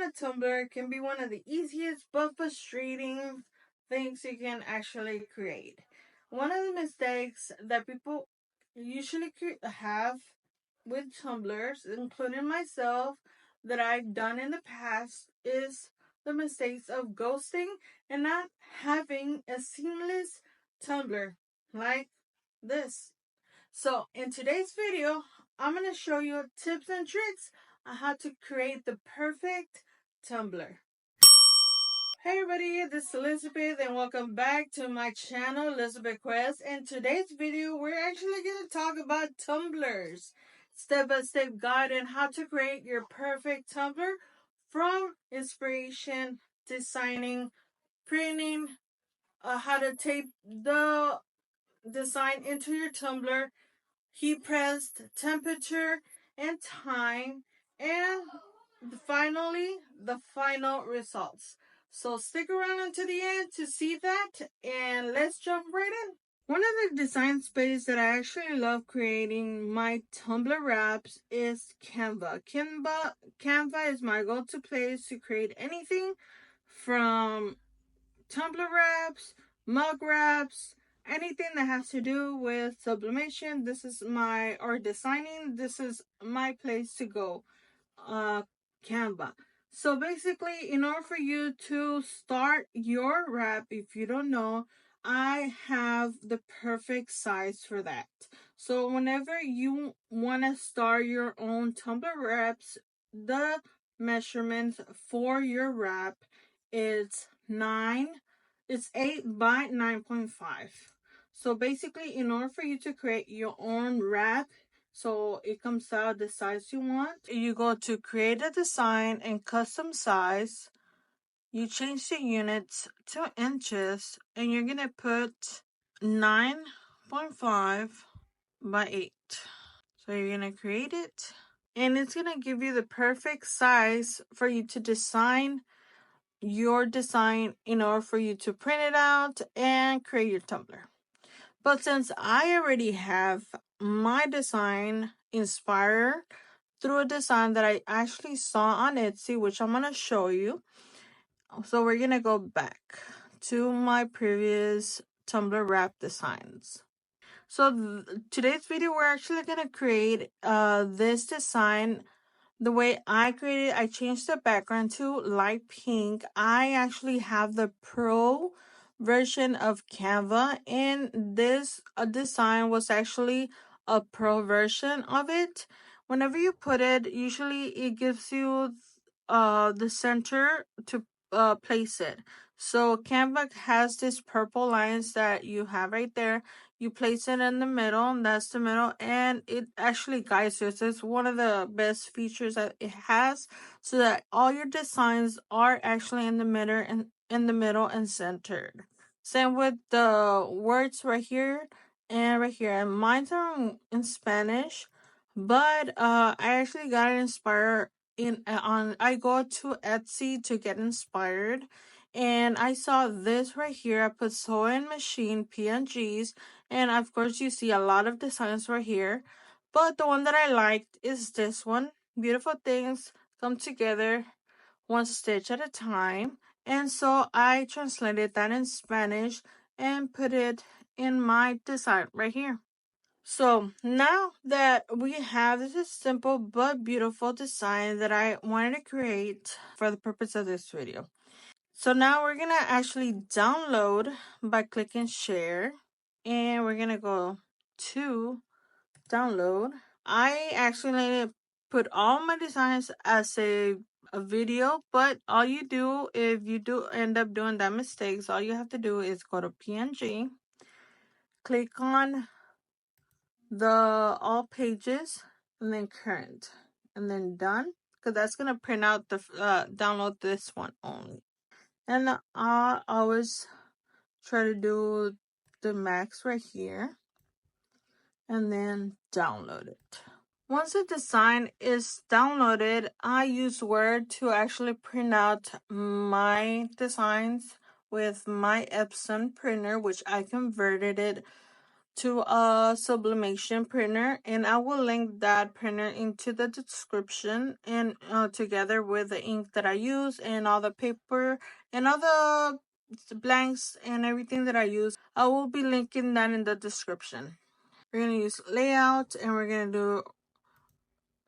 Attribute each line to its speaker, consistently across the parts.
Speaker 1: a tumbler can be one of the easiest but frustrating things you can actually create. One of the mistakes that people usually have with tumblers, including myself, that I've done in the past is the mistakes of ghosting and not having a seamless tumbler like this. So in today's video, I'm going to show you tips and tricks on how to create the perfect tumbler. Hey everybody, this is Elizabeth and welcome back to my channel, Elizabeth Quest. In today's video, we're actually going to talk about tumblers. Step-by-step guide on how to create your perfect tumbler from inspiration, designing, printing, how to tape the design into your tumbler, heat pressed, temperature, and time, and finally, the final results. So stick around until the end to see that, and let's jump right in. One of the design space that I actually love creating my tumbler wraps is Canva. Canva is my go-to place to create anything from tumbler wraps, mug wraps, anything that has to do with sublimation. This is or designing. This is my place to go. Canva. So basically, in order for you to start your wrap, if you don't know, I have the perfect size for that. So whenever you want to start your own tumbler wraps, the measurements for your wrap is 8 by 9.5. So basically, in order for you to create your own wrap, so it comes out the size you want, you go to create a design and custom size. You change the units to inches and you're gonna put 9.5 by 8. So you're gonna create it and it's gonna give you the perfect size for you to design your design in order for you to print it out and create your tumbler. But since I already have my design inspired through a design that I actually saw on Etsy, which I'm going to show you. So we're going to go back to my previous tumbler wrap designs. So today's video, we're actually going to create this design. The way I created, I changed the background to light pink. I actually have the pro version of Canva, and this design was actually a pro version of it. Whenever you put it, usually it gives you the center to place it. So Canva has these purple lines that you have right there. You place it in the middle, and that's the middle, and it actually guides you. So it's one of the best features that it has, so that all your designs are actually in the middle and centered. Same with the words right here and right here. And mine's are in Spanish, but I actually got it inspired I go to Etsy to get inspired, and I saw this right here. I put sewing machine PNGs, and of course you see a lot of designs right here, but the one that I liked is this one. Beautiful things come together one stitch at a time. And so I translated that in Spanish and put it in my design right here. So now that we have this simple but beautiful design that I wanted to create for the purpose of this video. So now we're going to actually download by clicking share, and we're going to go to download. I actually put all my designs as a video, but all you do, if you do end up doing that mistakes, all you have to do is go to PNG, click on the all pages, and then current, and then done, because that's going to print out the download this one only. And I always try to do the max right here and then download it. Once the design is downloaded, I use Word to actually print out my designs with my Epson printer, which I converted it to a sublimation printer, and I will link that printer into the description, and together with the ink that I use and all the paper and all the blanks and everything that I use, I will be linking that in the description. We're going to use layout, and we're going to do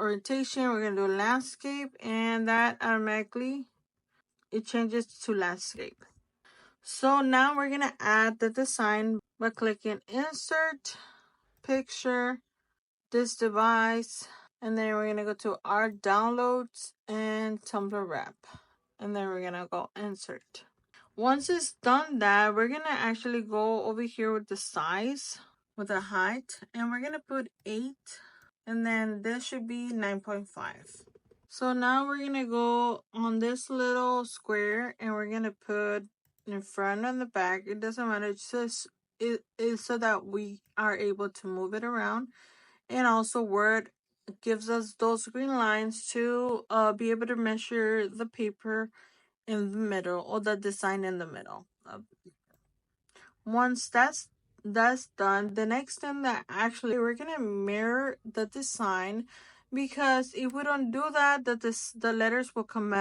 Speaker 1: orientation, we're going to do landscape, and that automatically it changes to landscape. So now we're going to add the design by clicking insert, picture, this device, and then we're going to go to our downloads and Tumbler wrap, and then we're going to go insert. Once it's done that, we're going to actually go over here with the size, with the height, and we're going to put 8, and then this should be 9.5. So now we're going to go on this little square, and we're going to put in front and the back. It doesn't matter. It's just it is so that we are able to move it around, and also Word gives us those green lines to be able to measure the paper in the middle, or the design in the middle. Once that's done, the next thing that actually we're gonna mirror the design, because if we don't do that, the letters will come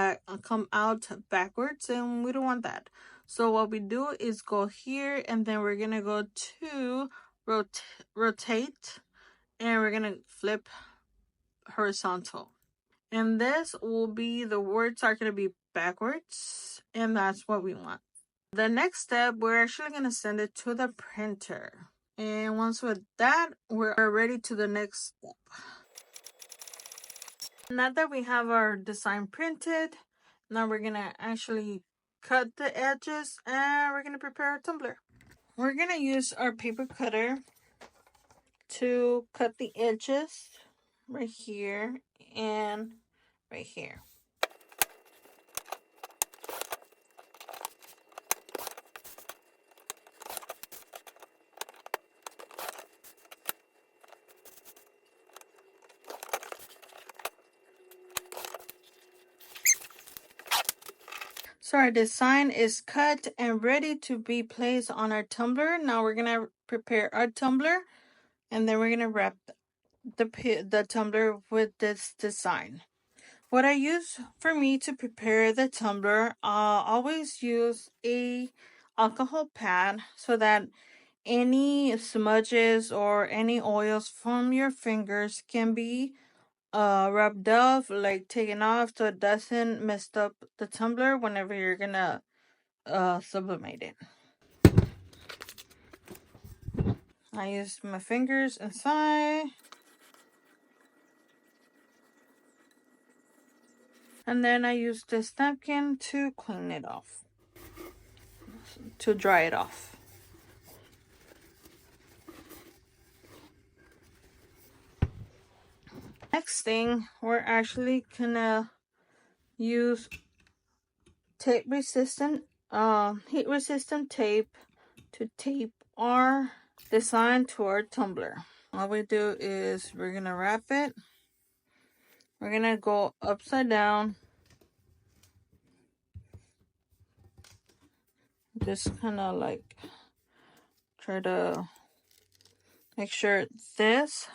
Speaker 1: out backwards, and we don't want that. So what we do is go here, and then we're gonna go to rotate, and we're gonna flip horizontal, and this will be, the words are gonna be backwards, and that's what we want. The next step, we're actually going to send it to the printer. And once with that, we're ready to the next step. Now that we have our design printed, now we're going to actually cut the edges, and we're going to prepare our tumbler. We're going to use our paper cutter to cut the edges right here and right here. So our design is cut and ready to be placed on our tumbler. Now we're gonna prepare our tumbler, and then we're gonna wrap the tumbler with this design. What I use for me to prepare the tumbler, always use a alcohol pad, so that any smudges or any oils from your fingers can be rubbed off, like taken off, so it doesn't mess up the tumbler whenever you're gonna sublimate it. I use my fingers inside, and then I use this napkin to clean it off, to dry it off. Next thing, we're actually gonna use heat resistant tape to tape our design to our tumbler. All we do is we're gonna wrap it. We're gonna go upside down. Just kind of like try to make sure this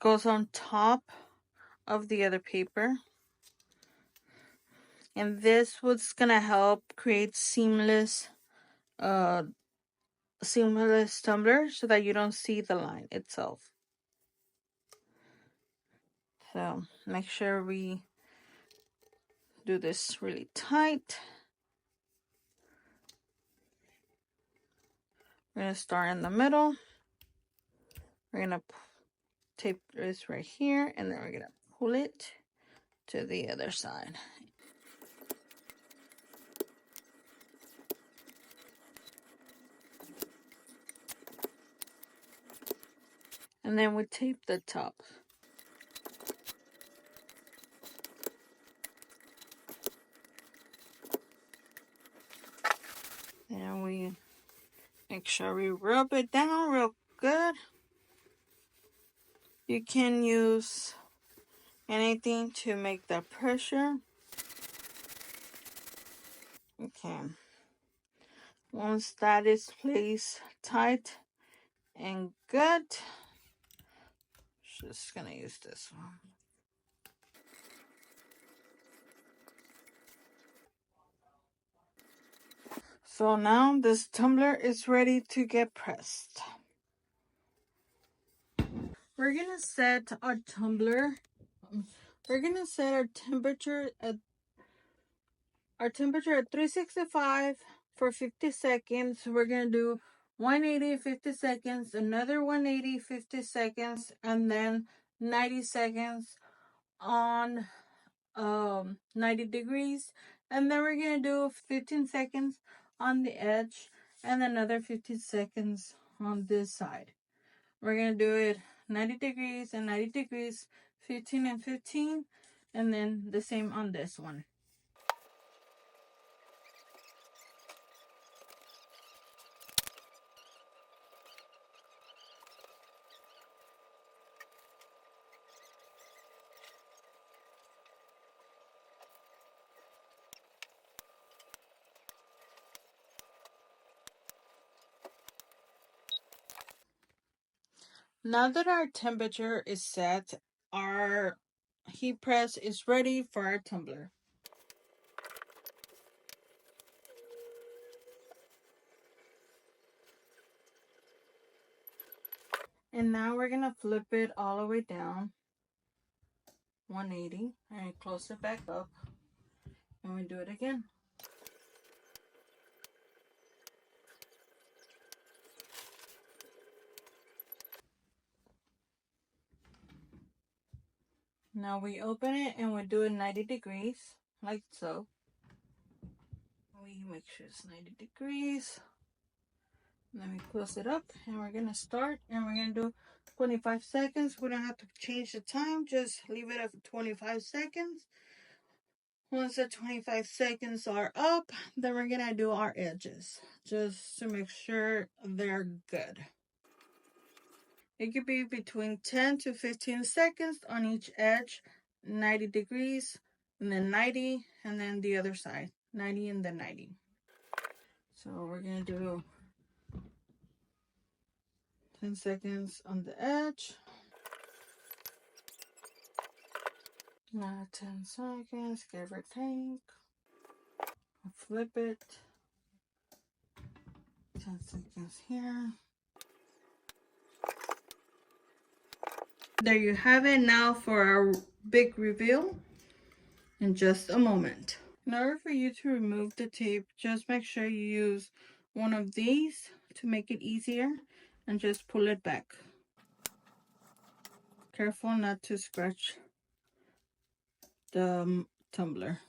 Speaker 1: goes on top of the other paper. And this was gonna help create seamless tumbler, so that you don't see the line itself. So make sure we do this really tight. We're gonna start in the middle. We're gonna tape this right here, and then we're gonna pull it to the other side. And then we tape the top. And we make sure we rub it down real good. You can use anything to make that pressure. Okay. Once that is placed tight, and good. Just gonna use this one. So now this tumbler is ready to get pressed. We're gonna set our tumbler. We're gonna set our temperature at 365 for 50 seconds. We're gonna do 180 50 seconds, another 180 50 seconds, and then 90 seconds on 90 degrees, and then we're gonna do 15 seconds on the edge and another 15 seconds on this side. We're gonna do it 90 degrees and 90 degrees, 15 and 15, and then the same on this one. Now that our temperature is set, our heat press is ready for our tumbler. And now we're gonna flip it all the way down 180 and close it back up, and we do it again. Now we open it and we do it 90 degrees, like so. We make sure it's 90 degrees. And then we close it up and we're gonna start, and we're gonna do 25 seconds. We don't have to change the time, just leave it at 25 seconds. Once the 25 seconds are up, then we're gonna do our edges just to make sure they're good. It could be between 10 to 15 seconds on each edge, 90 degrees, and then 90, and then the other side, 90 and then 90. So we're gonna do 10 seconds on the edge. Now 10 seconds, give or take. Flip it. 10 seconds here. There you have it. Now for our big reveal in just a moment. In order for you to remove the tape, just make sure you use one of these to make it easier, and just pull it back. Careful not to scratch the tumbler.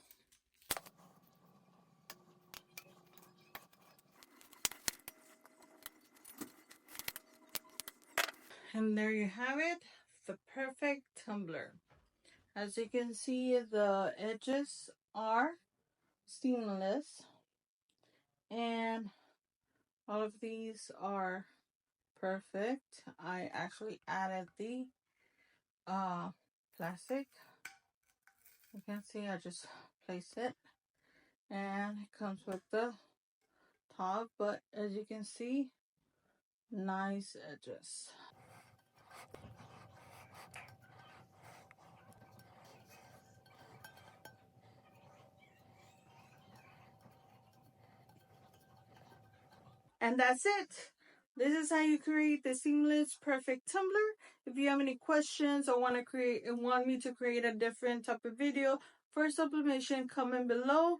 Speaker 1: And there you have it, the perfect tumbler. As you can see, the edges are seamless, and all of these are perfect. I actually added the plastic. You can see I just place it, and it comes with the top, but as you can see, nice edges. And that's it. This is how you create the seamless perfect tumbler. If you have any questions or want me to create a different type of video for sublimation, comment below.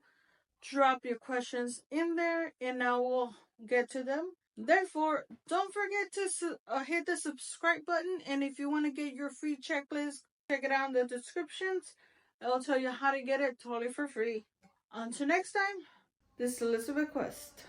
Speaker 1: Drop your questions in there and I will get to them. Therefore, don't forget to hit the subscribe button, and if you want to get your free checklist, check it out in the descriptions. I'll tell you how to get it totally for free. Until next time, this is Elizabeth Quest.